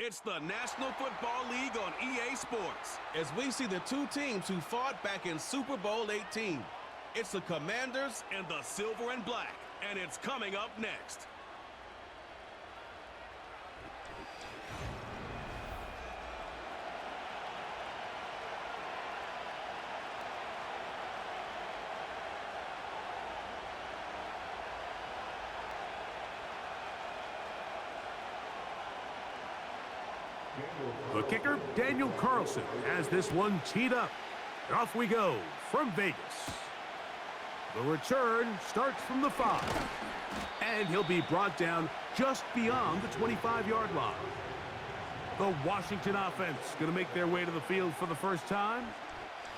It's the National Football League on EA Sports, as we see the two teams who fought back in Super Bowl XVIII. It's the Commanders and the Silver and Black, and it's coming up next. The kicker, Daniel Carlson, has this one teed up. And off we go from Vegas. The return starts from the 5. And he'll be brought down just beyond the 25-yard line. The Washington offense going to make their way to the field for the first time.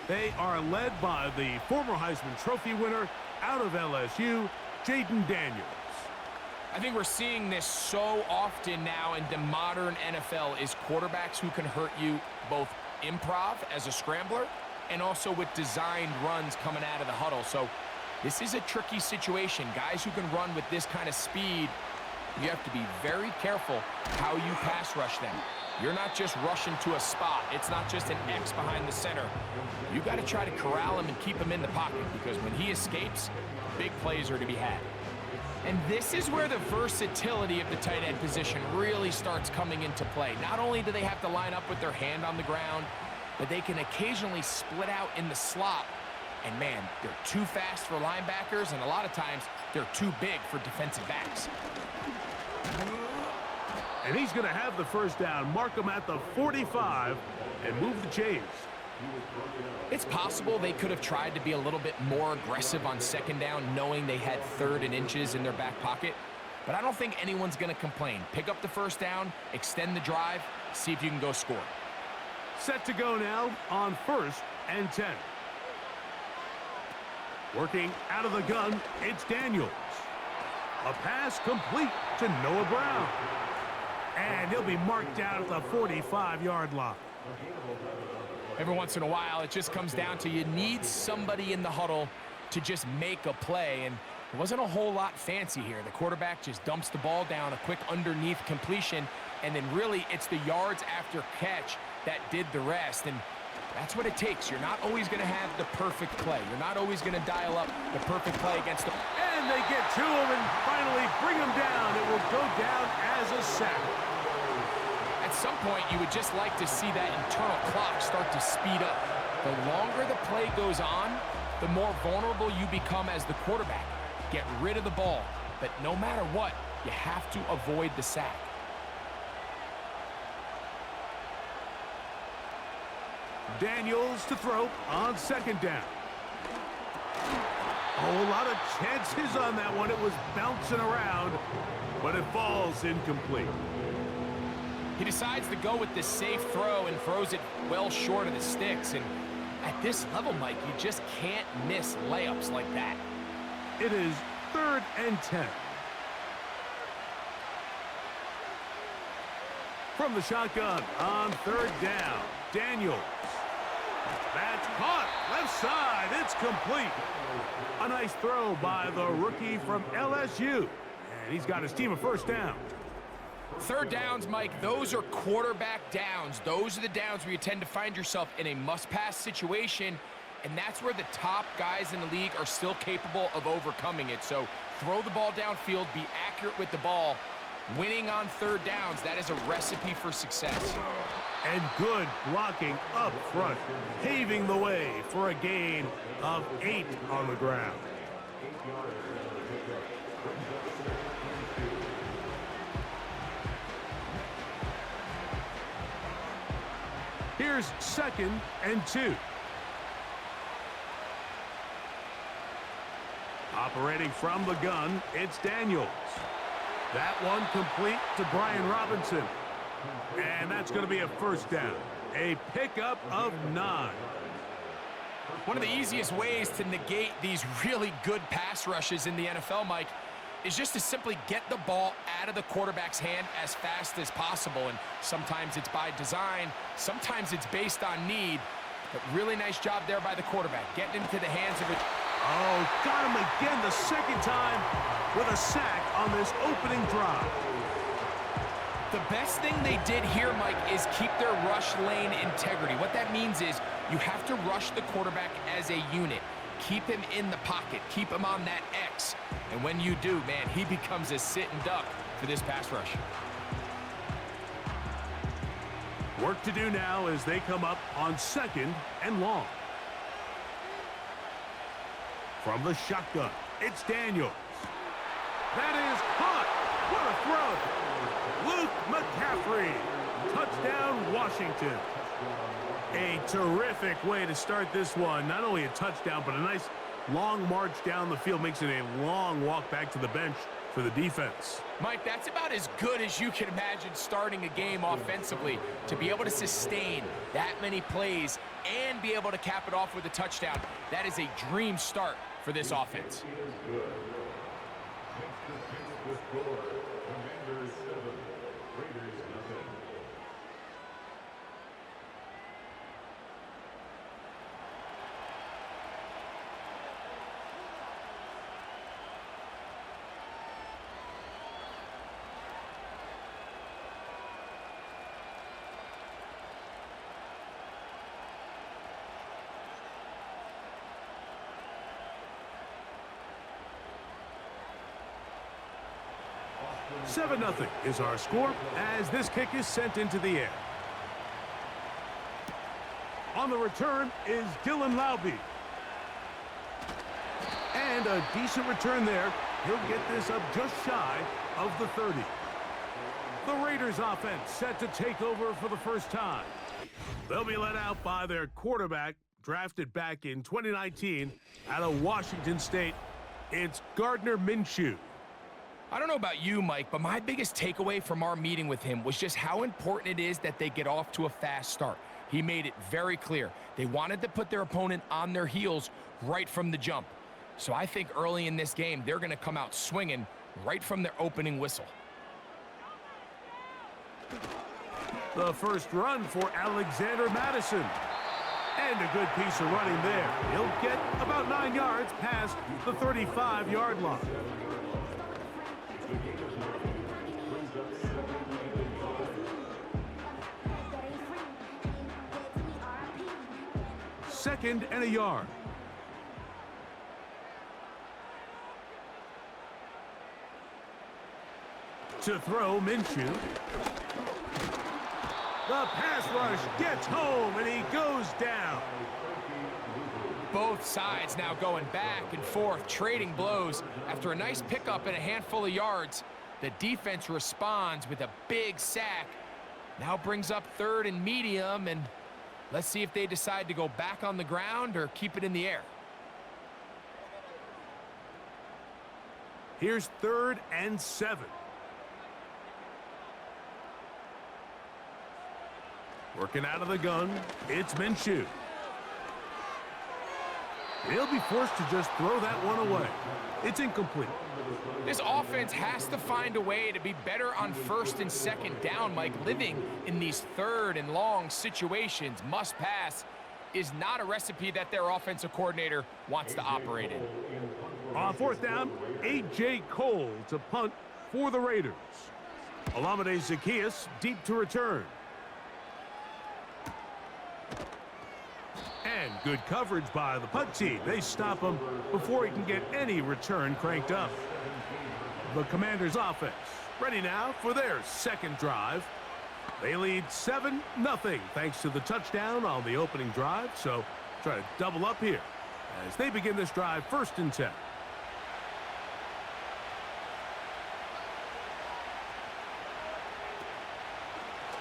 They are led by the former Heisman Trophy winner out of LSU, Jaden Daniels. I think we're seeing this so often now in the modern NFL is quarterbacks who can hurt you both improv as a scrambler and also with designed runs coming out of the huddle. So this is a tricky situation. Guys who can run with this kind of speed, you have to be very careful how you pass rush them. You're not just rushing to a spot. It's not just an X behind the center. You got to try to corral him and keep him in the pocket because when he escapes, big plays are to be had. And this is where the versatility of the tight end position really starts coming into play. Not only do they have to line up with their hand on the ground, but they can occasionally split out in the slot. And man, they're too fast for linebackers, and a lot of times they're too big for defensive backs. And he's going to have the first down, mark him at the 45, and move the chains. It's possible they could have tried to be a little bit more aggressive on second down, knowing they had 3rd and inches in their back pocket. But I don't think anyone's going to complain. Pick up the first down, extend the drive, see if you can go score. Set to go now on 1st and 10. Working out of the gun, it's Daniels. A pass complete to Noah Brown. And he'll be marked down at the 45-yard line. Every once in a while, it just comes down to you need somebody in the huddle to just make a play, and it wasn't a whole lot fancy here. The quarterback just dumps the ball down, a quick underneath completion, and then really it's the yards after catch that did the rest, and that's what it takes. You're not always going to have the perfect play. You're not always going to dial up the perfect play against them. And they get to him and finally bring him down. It will go down as a sack. At some point, you would just like to see that internal clock start to speed up. The longer the play goes on, the more vulnerable you become as the quarterback. Get rid of the ball, but no matter what, you have to avoid the sack. Daniels to throw on second down. Oh, a lot of chances on that one. It was bouncing around, but it falls incomplete. He decides to go with this safe throw and throws it well short of the sticks. And at this level, Mike, you just can't miss layups like that. It is 3rd and 10. From the shotgun on 3rd down, Daniels. That's caught, left side, it's complete. A nice throw by the rookie from LSU. And he's got his team a first down. 3rd downs, Mike, those are quarterback downs. Those are the downs where you tend to find yourself in a must-pass situation, and that's where the top guys in the league are still capable of overcoming it. So throw the ball downfield, be accurate with the ball. Winning on 3rd downs, that is a recipe for success. And good blocking up front, paving the way for a gain of 8 on the ground. Here's 2nd and 2. Operating from the gun, it's Daniels. That one complete to Brian Robinson. And that's going to be a first down. A pickup of 9. One of the easiest ways to negate these really good pass rushes in the NFL, Mike, is just to simply get the ball out of the quarterback's hand as fast as possible. And sometimes it's by design, sometimes it's based on need. But really nice job there by the quarterback, getting into the hands of it. Oh, got him again the second time with a sack on this opening drive. The best thing they did here, Mike, is keep their rush lane integrity. What that means is you have to rush the quarterback as a unit. Keep him in the pocket. Keep him on that X. And when you do, man, he becomes a sitting duck for this pass rush. Work to do now as they come up on 2nd and long. From the shotgun, it's Daniels. That is caught. What a throw. Luke McCaffrey. Touchdown, Washington. A terrific way to start this one. Not only a touchdown, but a nice long march down the field. Makes it a long walk back to the bench for the defense. Mike, that's about as good as you can imagine starting a game offensively. To be able to sustain that many plays and be able to cap it off with a touchdown, that is a dream start for this offense. 7-0 is our score as this kick is sent into the air. On the return is Dylan Laube. And a decent return there. He'll get this up just shy of the 30. The Raiders offense set to take over for the first time. They'll be led out by their quarterback, drafted back in 2019 out of Washington State. It's Gardner Minshew. I don't know about you, Mike, but my biggest takeaway from our meeting with him was just how important it is that they get off to a fast start. He made it very clear. They wanted to put their opponent on their heels right from the jump. So I think early in this game, they're going to come out swinging right from their opening whistle. The first run for Alexander Madison. And a good piece of running there. He'll get about 9 yards past the 35-yard line. Second and a yard. To throw, Minshew. The pass rush gets home, and he goes down. Both sides now going back and forth, trading blows. After a nice pickup and a handful of yards, the defense responds with a big sack. Now brings up third and medium, and let's see if they decide to go back on the ground or keep it in the air. Here's 3rd and 7. Working out of the gun, it's Minshew. He'll be forced to just throw that one away. It's incomplete. This offense has to find a way to be better on 1st and 2nd down, Mike. Living in these 3rd and long situations, must pass, is not a recipe that their offensive coordinator wants to operate in. On 4th down, A.J. Cole to punt for the Raiders. Olamide Zaccheaus deep to return. And good coverage by the punt team. They stop him before he can get any return cranked up. The Commanders offense ready now for their 2nd drive. They lead 7-0 thanks to the touchdown on the opening drive. So try to double up here as they begin this drive 1st and 10.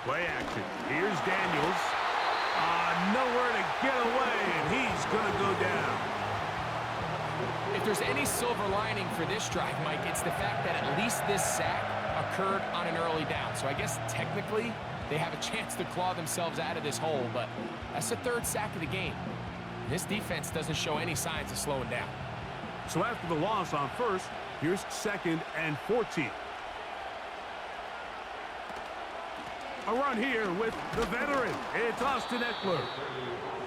Play action. Here's Daniels. Nowhere to get away, and he's going to go down. If there's any silver lining for this drive, Mike, it's the fact that at least this sack occurred on an early down. So I guess technically they have a chance to claw themselves out of this hole, but that's the 3rd sack of the game. This defense doesn't show any signs of slowing down. So after the loss on 1st, here's 2nd and 14. A run here with the veteran. It's Austin Eckler.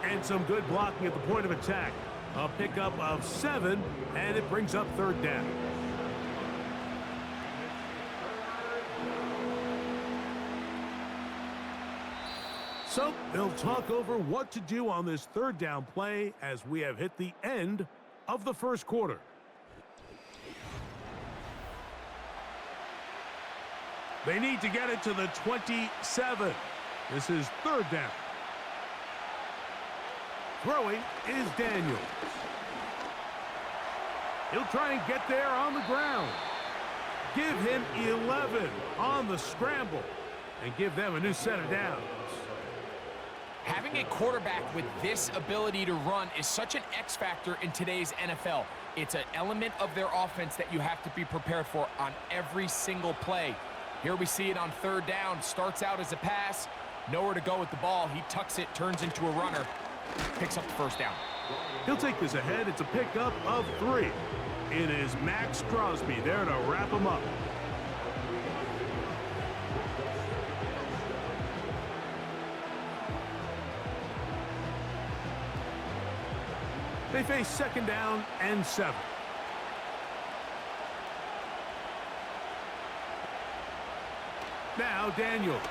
And some good blocking at the point of attack. A pickup of 7, and it brings up 3rd down. So they'll talk over what to do on this third down play as we have hit the end of the first quarter. They need to get it to the 27. This is third down. Throwing is Daniels. He'll try and get there on the ground. Give him 11 on the scramble and give them a new set of downs. Having a quarterback with this ability to run is such an X factor in today's NFL. It's an element of their offense that you have to be prepared for on every single play. Here we see it on third down. Starts out as a pass. Nowhere to go with the ball. He tucks it, turns into a runner. Picks up the first down. He'll take this ahead. It's a pickup of 3. It is Max Crosby there to wrap him up. They face second down and 7. Now Daniels.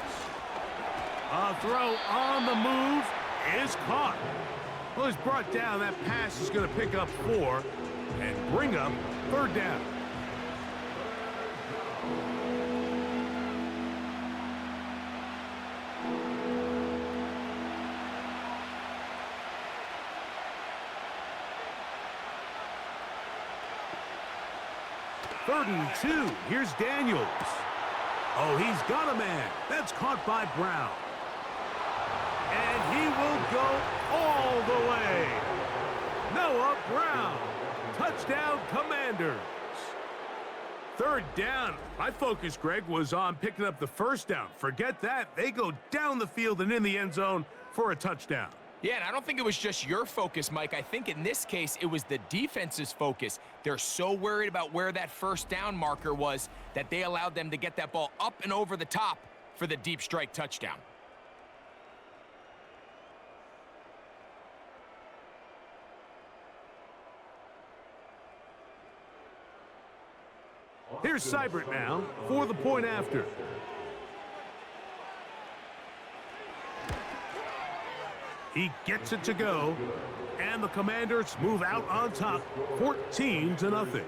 A throw on the move is caught. Well, he's brought down. That pass is going to pick up 4 and bring up third down. Third and 2. Here's Daniels. Oh, he's got a man. That's caught by Brown. And he will go all the way. Noah Brown. Touchdown, Commanders. Third down. My focus, Greg, was on picking up the first down. Forget that. They go down the field and in the end zone for a touchdown. Yeah, and I don't think it was just your focus, Mike. I think in this case, it was the defense's focus. They're so worried about where that first down marker was that they allowed them to get that ball up and over the top for the deep strike touchdown. Here's Seibert now for the point after. He gets it to go, and the Commanders move out on top, 14-0.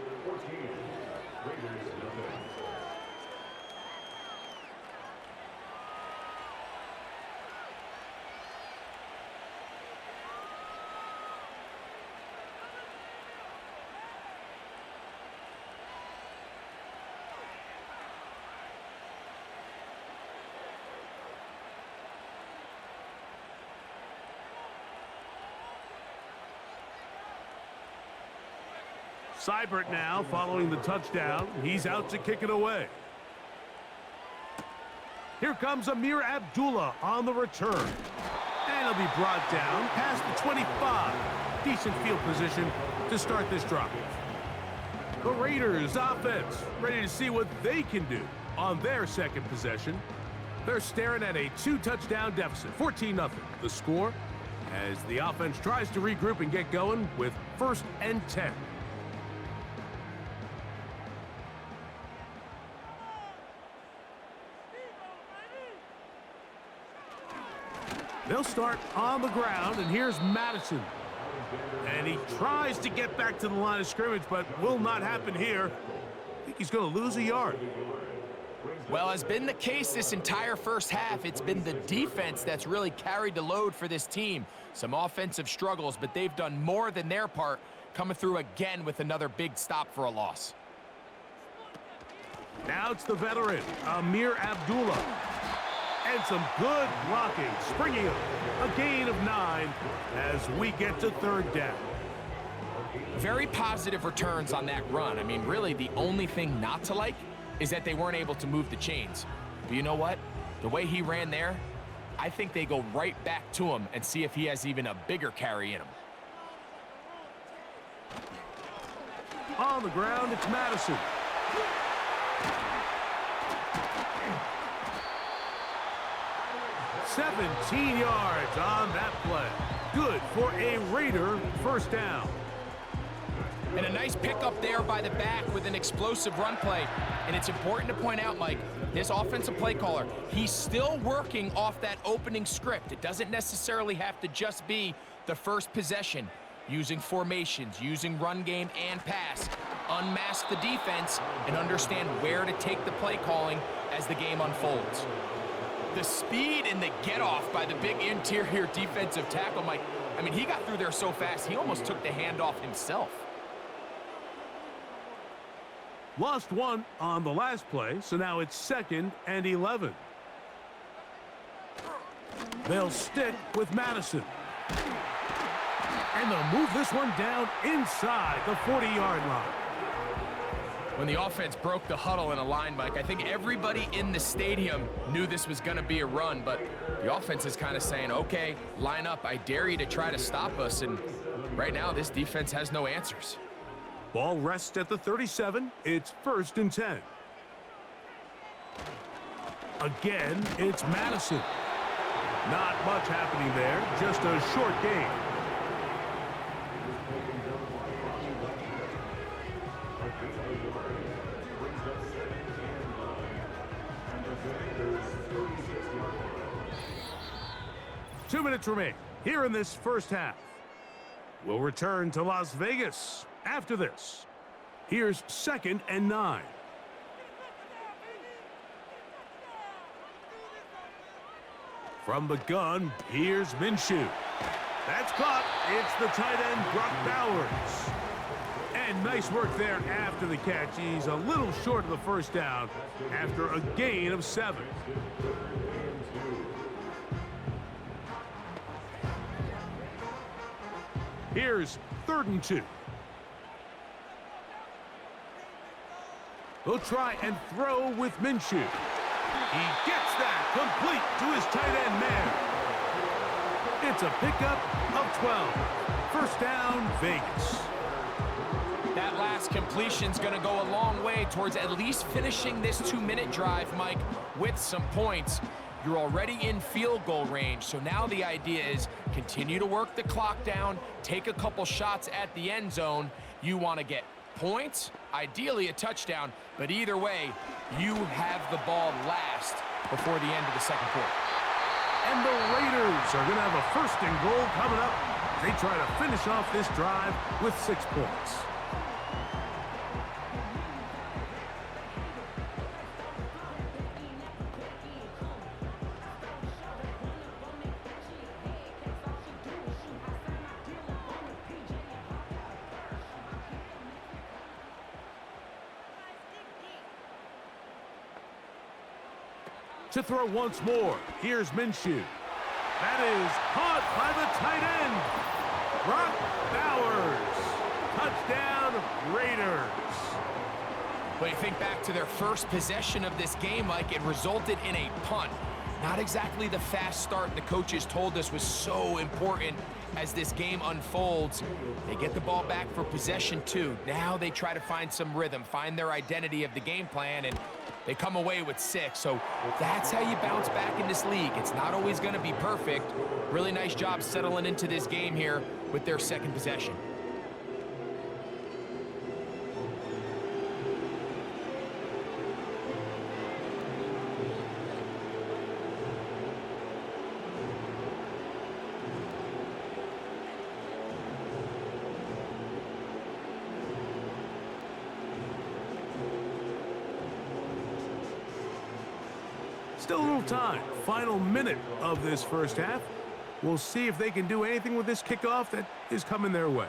Seibert now following the touchdown. He's out to kick it away. Here comes Amir Abdullah on the return. And he'll be brought down past the 25. Decent field position to start this drive. The Raiders offense ready to see what they can do on their second possession. They're staring at a 2-touchdown deficit, 14-0. The score as the offense tries to regroup and get going with 1st and 10. They'll start on the ground, and here's Madison. And he tries to get back to the line of scrimmage, but will not happen here. I think he's going to lose a yard. Well, as been the case this entire first half, it's been the defense that's really carried the load for this team. Some offensive struggles, but they've done more than their part, coming through again with another big stop for a loss. Now it's the veteran, Amir Abdullah. And some good blocking, springing up a gain of 9 as we get to third down. Very positive returns on that run. I mean, really, the only thing not to like is that they weren't able to move the chains. But you know what? The way he ran there, I think they go right back to him and see if he has even a bigger carry in him. On the ground, it's Madison. "17 yards on that play. Good for a Raider first down. And a nice pickup there by the back with an explosive run play. And it's important to point out, Mike, this offensive play caller, he's still working off that opening script. It doesn't necessarily have to just be the first possession. Using formations, using run game and pass. Unmask the defense and understand where to take the play calling as the game unfolds. The speed and the get-off by the big interior defensive tackle, Mike, I mean, he got through there so fast, he almost took the handoff himself. Lost one on the last play, so now it's 2nd and 11. They'll stick with Madison. And they'll move this one down inside the 40-yard line. When the offense broke the huddle in a line, Mike, I think everybody in the stadium knew this was going to be a run, but the offense is kind of saying, okay, line up. I dare you to try to stop us, and right now this defense has no answers. Ball rests at the 37. It's 1st and 10. Again, it's Madison. Not much happening there, just a short game. Two minutes remain here in this first half. We'll return to Las Vegas after this. Here's 2nd and 9. From the gun, here's Minshew. That's caught. It's the tight end, Brock Bowers. And nice work there after the catch. He's a little short of the first down after a gain of 7. Here's 3rd and 2. He'll try and throw with Minshew. He gets that complete to his tight end man. It's a pickup of 12. First down, Vegas. That last completion's going to go a long way towards at least finishing this 2-minute drive, Mike, with some points. You're already in field goal range, so now the idea is continue to work the clock down, take a couple shots at the end zone. You want to get points, ideally a touchdown, but either way, you have the ball last before the end of the second quarter. And the Raiders are going to have a 1st and goal coming up. They try to finish off this drive with 6 points. To throw once more, here's Minshew. That is caught by the tight end, Brock Bowers. Touchdown, Raiders. But you think back to their first possession of this game, Mike, it resulted in a punt. Not exactly the fast start the coaches told us was so important as this game unfolds. They get the ball back for possession 2. Now they try to find some rhythm, find their identity of the game plan, and they come away with 6. So that's how you bounce back in this league. It's not always going to be perfect. Really nice job settling into this game here with their second possession. Still a little time. Final minute of this first half. We'll see if they can do anything with this kickoff that is coming their way.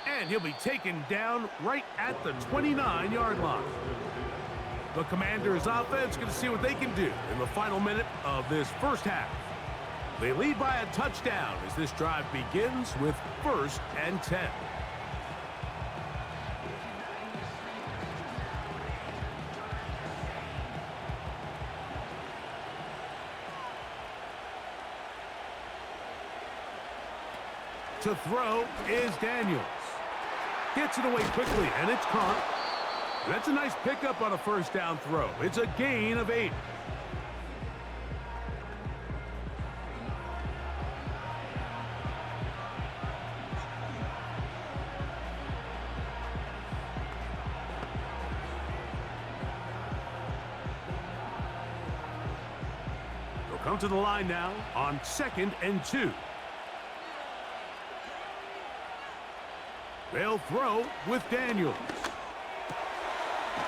And he'll be taken down right at the 29-yard line. The Commanders' offense going to see what they can do in the final minute of this first half. They lead by a touchdown as this drive begins with 1st and 10. To throw is Daniels. Gets it away quickly, and it's caught. That's a nice pickup on a first down throw. It's a gain of 8. come to the line now on 2nd and 2. They'll throw with Daniels.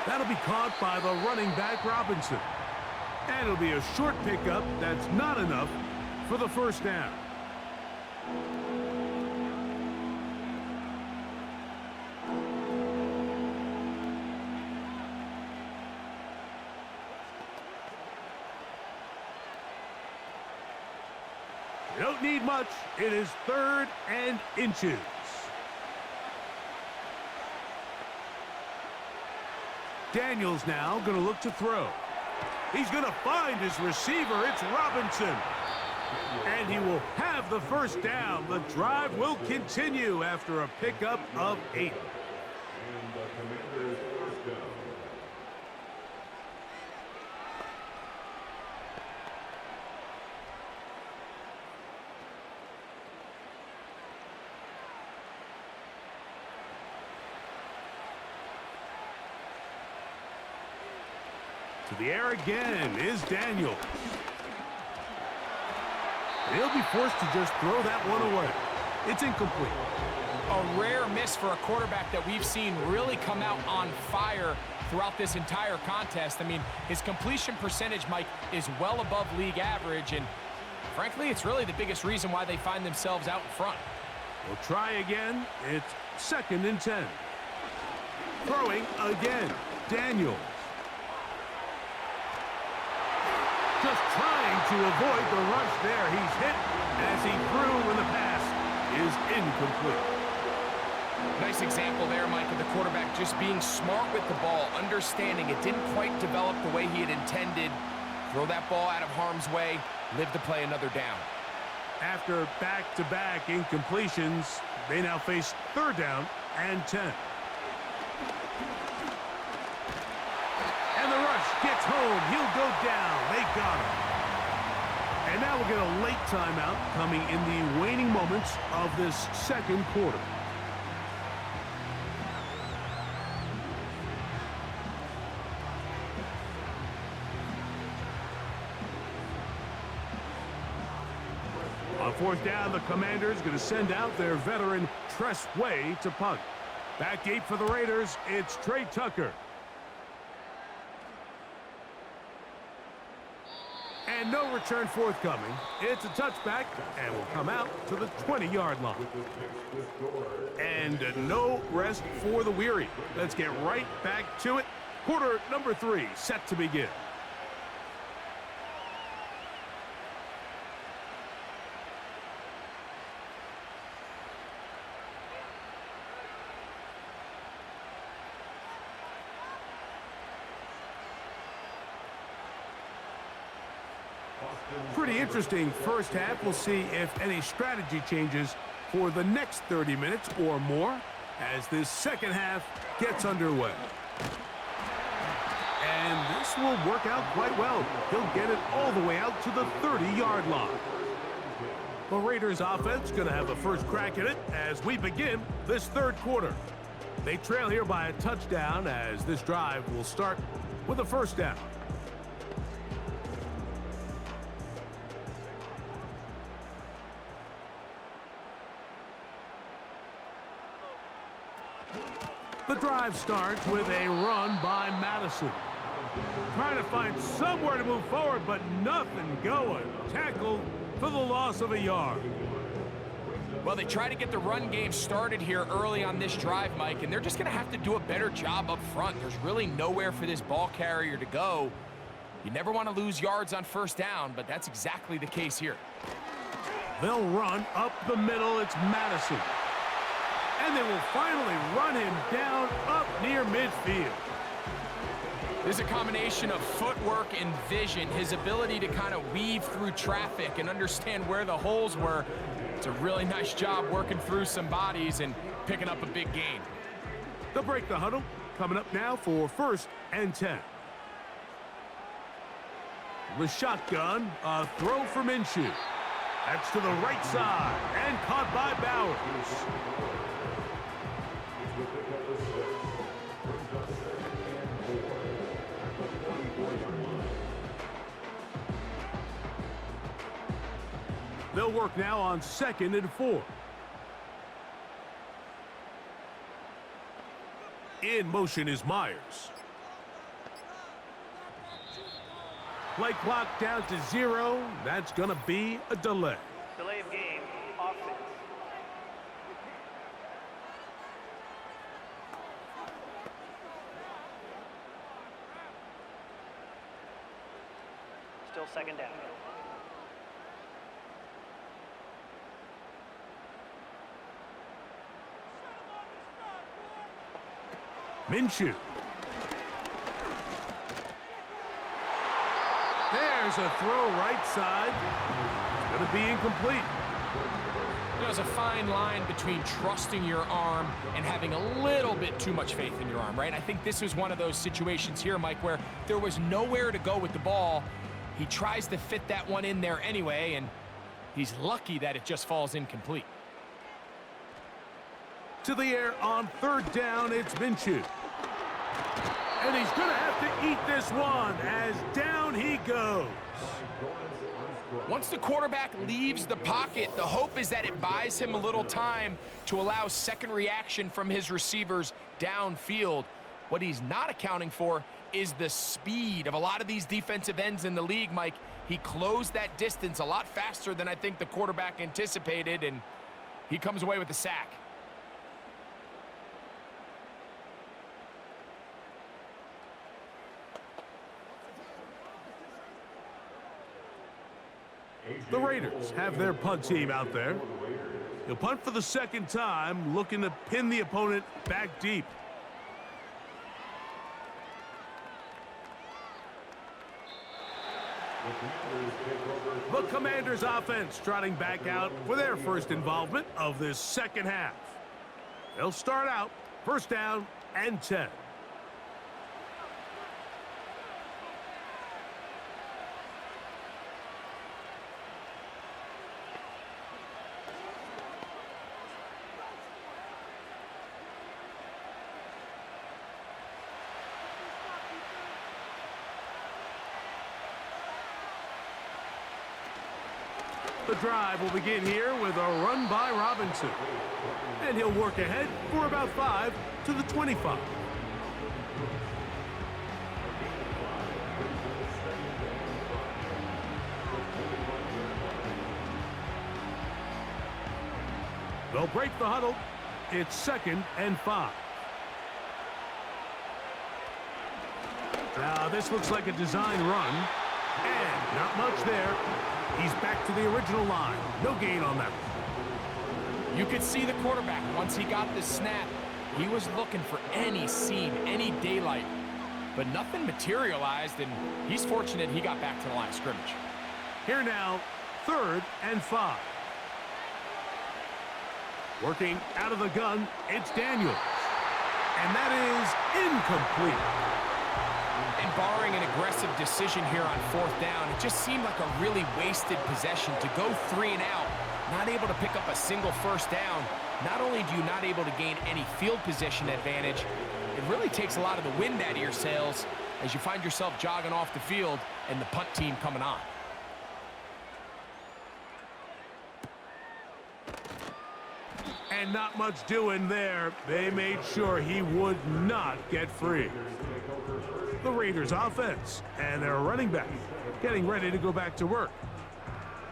That'll be caught by the running back, Robinson. And it'll be a short pickup that's not enough for the first down. You don't need much. It is 3rd and inches. Daniels now going to look to throw. He's going to find his receiver. It's Robinson. And he will have the first down. The drive will continue after a pickup of 8. To the air again is Daniels. He'll be forced to just throw that one away. It's incomplete. A rare miss for a quarterback that we've seen really come out on fire throughout this entire contest. I mean, his completion percentage, Mike, is well above league average, and frankly, it's really the biggest reason why they find themselves out in front. We'll try again. It's 2nd and 10. Throwing again, Daniels. Just trying to avoid the rush there. He's hit as he threw when the pass is incomplete. Nice example there, Mike, of the quarterback just being smart with the ball, understanding it didn't quite develop the way he had intended. Throw that ball out of harm's way, live to play another down. After back-to-back incompletions, they now face 3rd down and 10. And the rush gets home. He'll go down. They got him. And now we'll get a late timeout coming in the waning moments of this 2nd quarter. On 4th down, the Commanders going to send out their veteran Tress Way to punt. Back deep for the Raiders, it's Trey Tucker. And no return forthcoming. It's a touchback and will come out to the 20-yard line. And no rest for the weary. Let's get right back to it. Quarter number 3 set to begin. Pretty interesting first half. We'll see if any strategy changes for the next 30 minutes or more as this second half gets underway. And this will work out quite well. He'll get it all the way out to the 30-yard line. The Raiders offense going to have the first crack at it as we begin this 3rd quarter. They trail here by a touchdown as this drive will start with a first down. The drive starts with a run by Madison. Trying to find somewhere to move forward, but nothing going. Tackled for the loss of a yard. Well, they try to get the run game started here early on this drive, Mike, and they're just going to have to do a better job up front. There's really nowhere for this ball carrier to go. You never want to lose yards on first down, but that's exactly the case here. They'll run up the middle. It's Madison. And they will finally run him down up near midfield. There's a combination of footwork and vision, his ability to kind of weave through traffic and understand where the holes were. It's a really nice job working through some bodies and picking up a big gain. They'll break the huddle. Coming up now for 1st and 10. The shotgun, a throw from Minshew. That's to the right side and caught by Bowers. They'll work now on 2nd and 4. In motion is Myers. Play clock down to 0. That's going to be a delay. Delay of game, offense. Still 2nd down. Minshew. There's a throw right side. It's going to be incomplete. There's a fine line between trusting your arm and having a little bit too much faith in your arm, right? I think this was one of those situations here, Mike, where there was nowhere to go with the ball. He tries to fit that one in there anyway, and he's lucky that it just falls incomplete. To the air on 3rd down, it's Minshew. And he's going to have to eat this one as down he goes. Once the quarterback leaves the pocket, the hope is that it buys him a little time to allow second reaction from his receivers downfield. What he's not accounting for is the speed of a lot of these defensive ends in the league, Mike. He closed that distance a lot faster than I think the quarterback anticipated, and he comes away with the sack. The Raiders have their punt team out there. He'll punt for the 2nd time, looking to pin the opponent back deep. The Commanders offense trotting back out for their first involvement of this 2nd half. They'll start out 1st down and 10. The drive will begin here with a run by Robinson. And he'll work ahead for about 5 to the 25. They'll break the huddle. It's 2nd and 5. Now this looks like a design run. And not much there. He's back to the original line. No gain on that. You could see the quarterback, once he got the snap, he was looking for any seam, any daylight. But nothing materialized, and he's fortunate he got back to the line of scrimmage. Here now, 3rd and 5. Working out of the gun, it's Daniels. And that is incomplete. And barring an aggressive decision here on 4th down, it just seemed like a really wasted possession to go 3 and out, not able to pick up a single 1st down. Not only do you not able to gain any field position advantage, it really takes a lot of the wind out of your sails as you find yourself jogging off the field and the punt team coming on. And not much doing there. They made sure he would not get free. The Raiders offense and their running back getting ready to go back to work.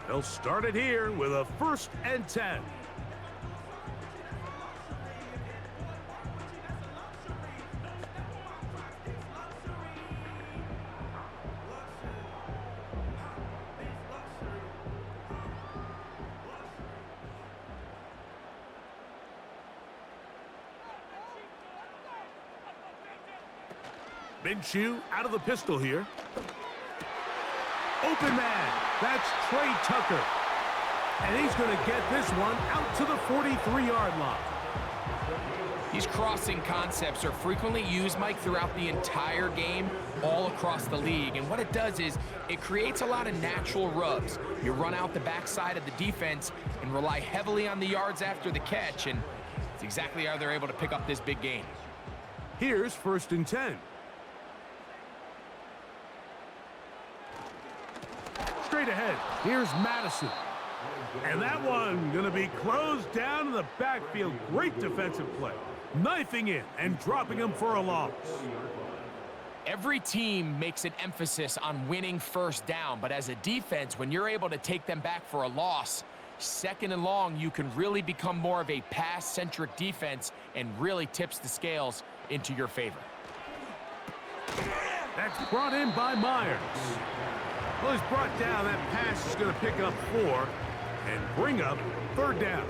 They'll start it here with a 1st and 10. Minshew out of the pistol here. Open man. That's Trey Tucker. And he's going to get this one out to the 43-yard line. These crossing concepts are frequently used, Mike, throughout the entire game, all across the league. And what it does is it creates a lot of natural rubs. You run out the backside of the defense and rely heavily on the yards after the catch. And it's exactly how they're able to pick up this big gain. Here's 1st and 10. Straight ahead, here's Madison. And that one going to be closed down in the backfield. Great defensive play. Knifing in and dropping him for a loss. Every team makes an emphasis on winning first down, but as a defense, when you're able to take them back for a loss, second and long, you can really become more of a pass-centric defense and really tips the scales into your favor. That's brought in by Myers. Well, he's brought down. That pass is going to pick up 4 and bring up third down.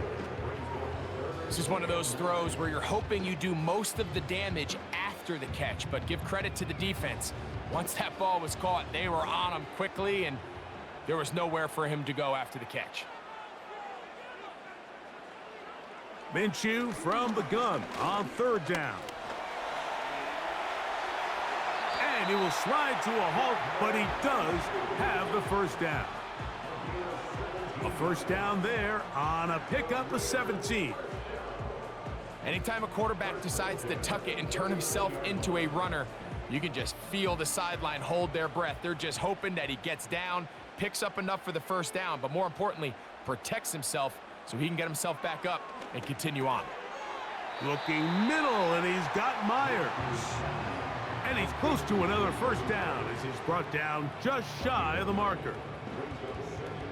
This is one of those throws where you're hoping you do most of the damage after the catch, but give credit to the defense. Once that ball was caught, they were on him quickly, and there was nowhere for him to go after the catch. Minshew from the gun on third down. And he will slide to a halt, but he does have the first down. A first down there on a pickup of 17. Anytime a quarterback decides to tuck it and turn himself into a runner, you can just feel the sideline hold their breath. They're just hoping that he gets down, picks up enough for the first down, but more importantly, protects himself so he can get himself back up and continue on. Looking middle, and he's got Myers. And he's close to another first down as he's brought down just shy of the marker.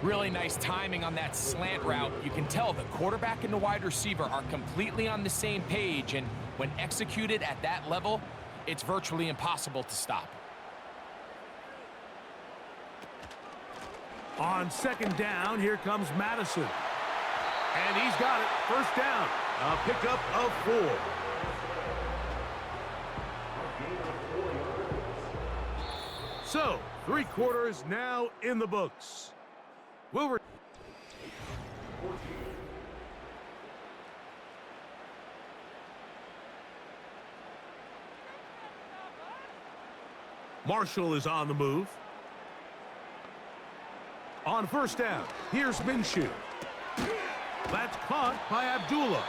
Really nice timing on that slant route. You can tell the quarterback and the wide receiver are completely on the same page, and when executed at that level, it's virtually impossible to stop. On second down, here comes Madison. And he's got it. First down. A pickup of 4. So, 3 quarters now in the books. Marshall is on the move. On first down, here's Minshew. That's caught by Abdullah.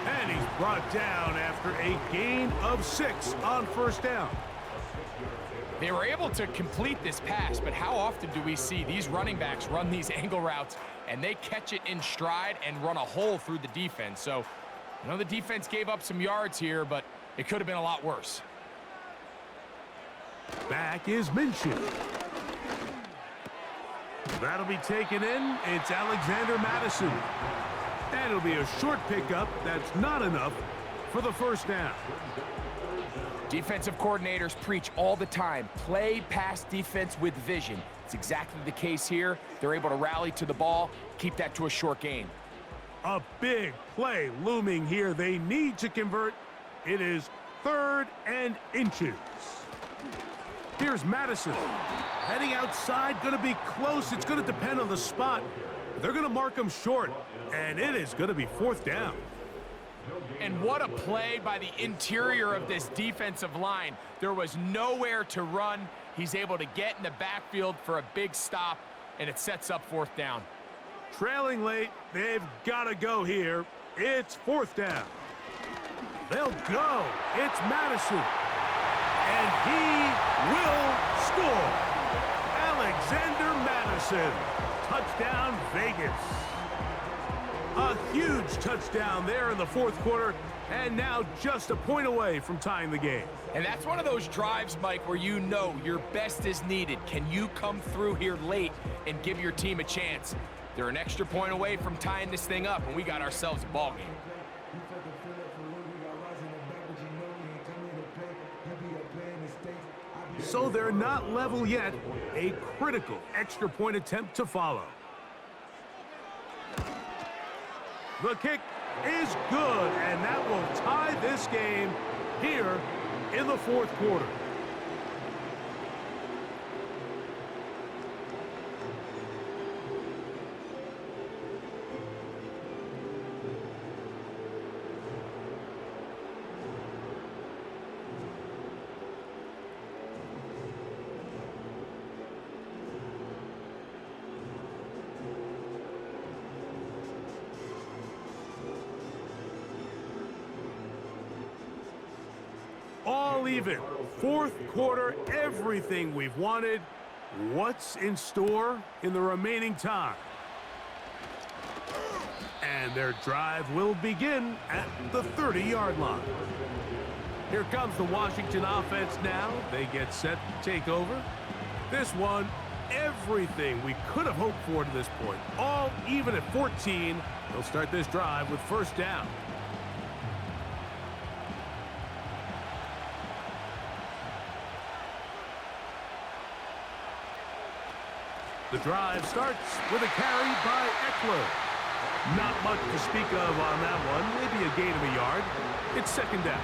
And he's brought down after a gain of 6 on first down. They were able to complete this pass, but how often do we see these running backs run these angle routes and they catch it in stride and run a hole through the defense? So, I know the defense gave up some yards here, but it could have been a lot worse. Back is Minshew. That'll be taken in. It's Alexander Madison. And it'll be a short pickup. That's not enough for the first down. Defensive coordinators preach all the time, play pass defense with vision. It's exactly the case here. They're able to rally to the ball, keep that to a short gain. A big play looming here. They need to convert. It is 3rd and inches. Here's Madison. Heading outside, going to be close. It's going to depend on the spot. They're going to mark him short, and it is going to be 4th down. And what a play by the interior of this defensive line. There was nowhere to run. He's able to get in the backfield for a big stop, and it sets up 4th down. Trailing late, they've got to go here. It's 4th down. They'll go. It's Madison. And he will score. Alexander Madison. Touchdown, Vegas. A huge touchdown there in the 4th quarter, and now just a point away from tying the game. And that's one of those drives, Mike, where you know your best is needed. Can you come through here late and give your team a chance? They're an extra point away from tying this thing up, and we got ourselves a ball game. So they're not level yet. A critical extra point attempt to follow. The kick is good, and that will tie this game here in the 4th quarter. All even. 4th quarter, everything we've wanted. What's in store in the remaining time? And their drive will begin at the 30-yard line. Here comes the Washington offense now. They get set to take over. This one, everything we could have hoped for to this point. All even at 14. They'll start this drive with first down. The drive starts with a carry by Eckler. Not much to speak of on that one. Maybe a gain of a yard. It's second down.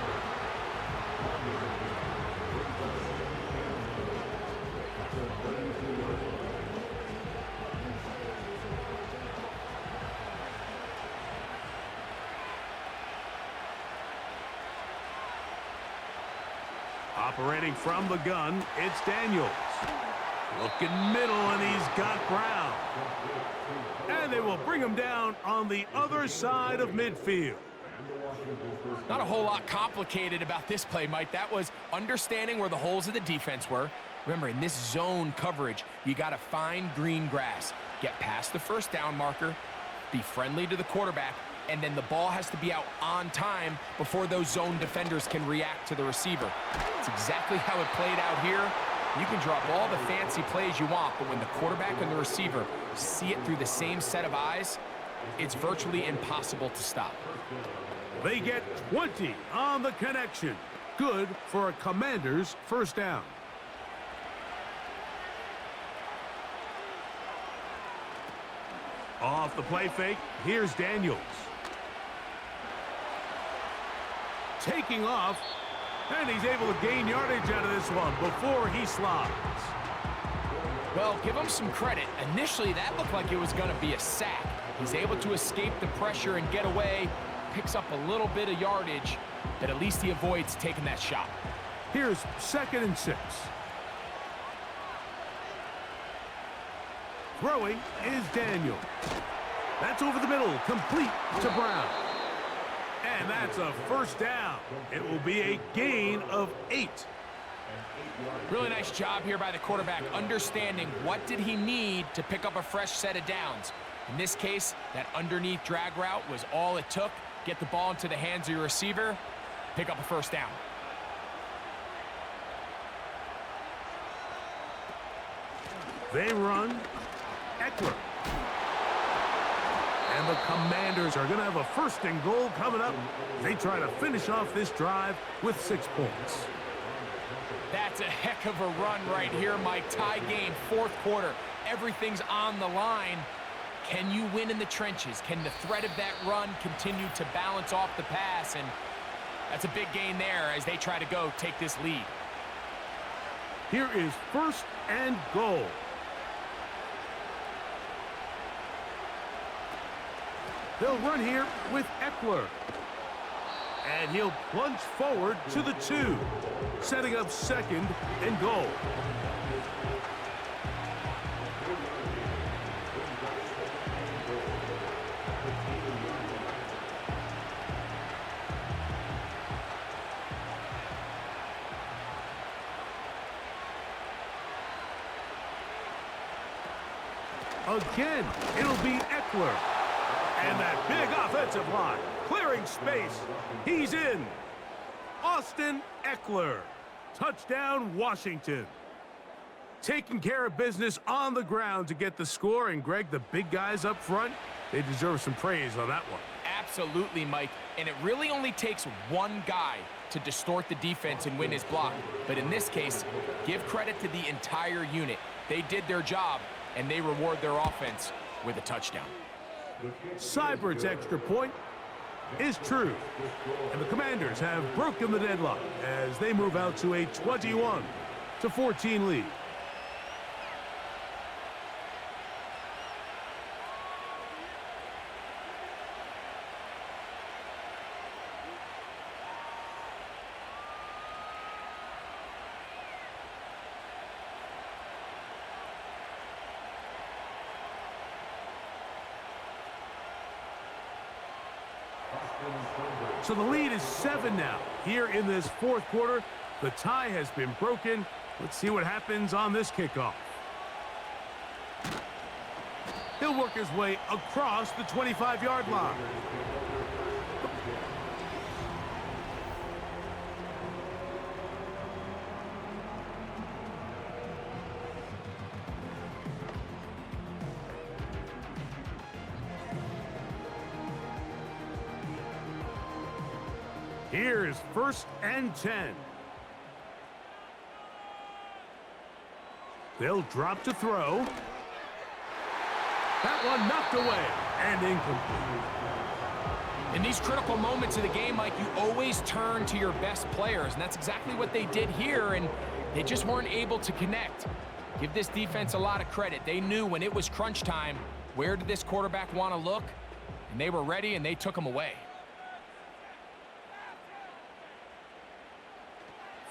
Operating from the gun, it's Daniels. Looking middle, and he's got Brown. And they will bring him down on the other side of midfield. Not a whole lot complicated about this play, Mike. That was understanding where the holes of the defense were. Remember, in this zone coverage, you got to find green grass. Get past the first down marker, be friendly to the quarterback, and then the ball has to be out on time before those zone defenders can react to the receiver. It's exactly how it played out here. You can drop all the fancy plays you want, but when the quarterback and the receiver see it through the same set of eyes, it's virtually impossible to stop. They get 20 on the connection. Good for a Commander's first down. Off the play fake, here's Daniels. Taking off, and he's able to gain yardage out of this one before he slides. Well, give him some credit. Initially, that looked like it was going to be a sack. He's able to escape the pressure and get away, picks up a little bit of yardage, but at least he avoids taking that shot. Here's 2nd and 6. Throwing is Daniels. That's over the middle, complete to Brown. And that's a first down. It will be a gain of 8. Really nice job here by the quarterback, understanding what did he need to pick up a fresh set of downs. In this case, that underneath drag route was all it took. Get the ball into the hands of your receiver, pick up a first down. They run. Eckler. And the Commanders are going to have a 1st and goal coming up. They try to finish off this drive with 6 points. That's a heck of a run right here, Mike. Tie game, 4th quarter. Everything's on the line. Can you win in the trenches? Can the threat of that run continue to balance off the pass? And that's a big gain there as they try to go take this lead. Here is 1st and goal. They'll run here with Eckler. And he'll plunge forward to the 2, setting up 2nd and goal. Again, it'll be Eckler. And that big offensive line, clearing space. He's in. Austin Eckler. Touchdown, Washington. Taking care of business on the ground to get the score. And, Greg, the big guys up front, they deserve some praise on that one. Absolutely, Mike. And it really only takes one guy to distort the defense and win his block. But in this case, give credit to the entire unit. They did their job, and they reward their offense with a touchdown. Seibert's extra point is true. And the Commanders have broken the deadlock as they move out to a 21-14 lead. So the lead is 7 now. Here in this 4th quarter, the tie has been broken. Let's see what happens on this kickoff. He'll work his way across the 25-yard line. Here's 1st and 10. They'll drop to throw. That one knocked away and incomplete. In these critical moments of the game, Mike, you always turn to your best players, and that's exactly what they did here, and they just weren't able to connect. Give this defense a lot of credit. They knew when it was crunch time, where did this quarterback want to look, and they were ready, and they took him away.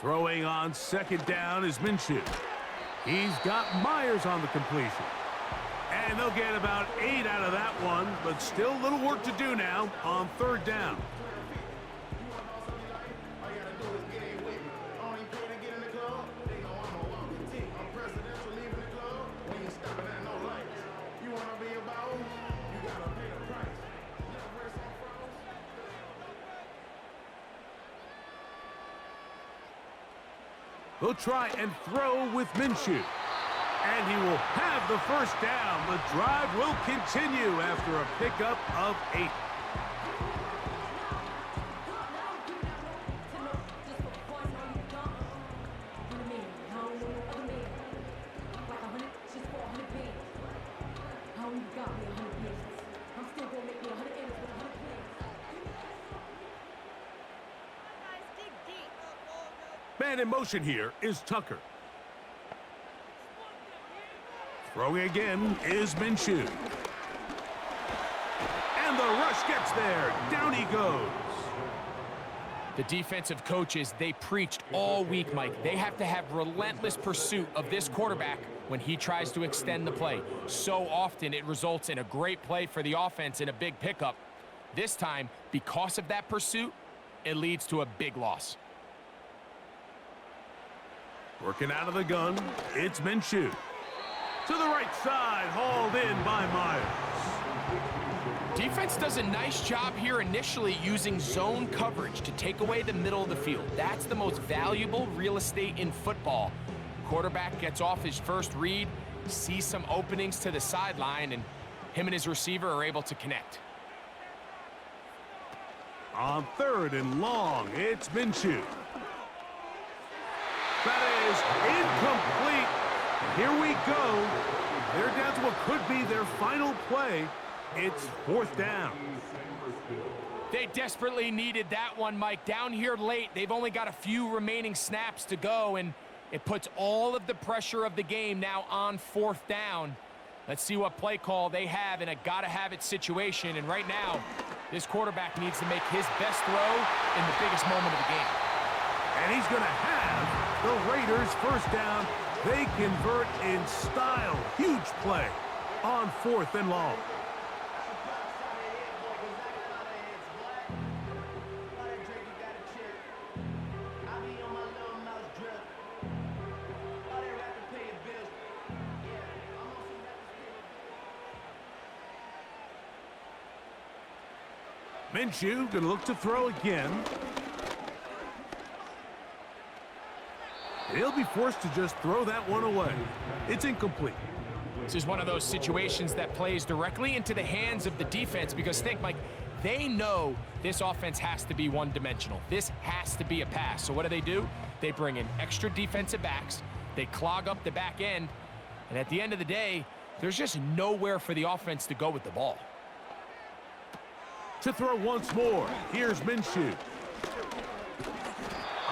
Throwing on 2nd down is Minshew. He's got Myers on the completion. And they'll get about 8 out of that one, but still a little work to do now on 3rd down. They'll try and throw with Minshew. And he will have the 1st down. The drive will continue after a pickup of 8. Man in motion here is Tucker. Throwing again is Minshew. And the rush gets there. Down he goes. The defensive coaches, they preached all week, Mike. They have to have relentless pursuit of this quarterback when he tries to extend the play. So often it results in a great play for the offense and a big pickup. This time, because of that pursuit, it leads to a big loss. Working out of the gun, it's Minshew. To the right side, hauled in by Myers. Defense does a nice job here initially using zone coverage to take away the middle of the field. That's the most valuable real estate in football. Quarterback gets off his first read, sees some openings to the sideline, and him and his receiver are able to connect. On 3rd and long, it's Minshew. That is incomplete. Here we go. They're down to what could be their final play. It's 4th down. They desperately needed that one, Mike. Down here late, they've only got a few remaining snaps to go, and it puts all of the pressure of the game now on 4th down. Let's see what play call they have in a gotta-have-it situation. And right now, this quarterback needs to make his best throw in the biggest moment of the game. And he's going to have the Raiders 1st down. They convert in style. Huge play on 4th and long. Minshew going to look to throw again. He'll be forced to just throw that one away. It's incomplete. This is one of those situations that plays directly into the hands of the defense because think, Mike, they know this offense has to be one-dimensional. This has to be a pass. So what do? They bring in extra defensive backs. They clog up the back end. And at the end of the day, there's just nowhere for the offense to go with the ball. To throw once more, here's Minshew.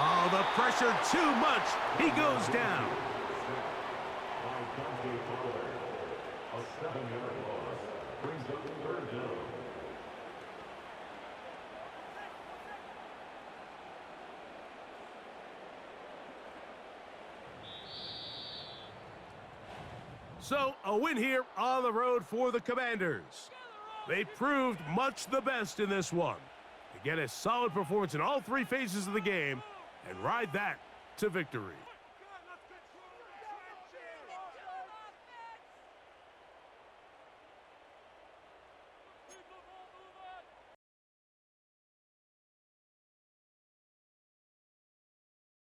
Oh, the pressure too much. He goes down. So, a win here on the road for the Commanders. They proved much the best in this one. To get a solid performance in all 3 phases of the game and ride that to victory.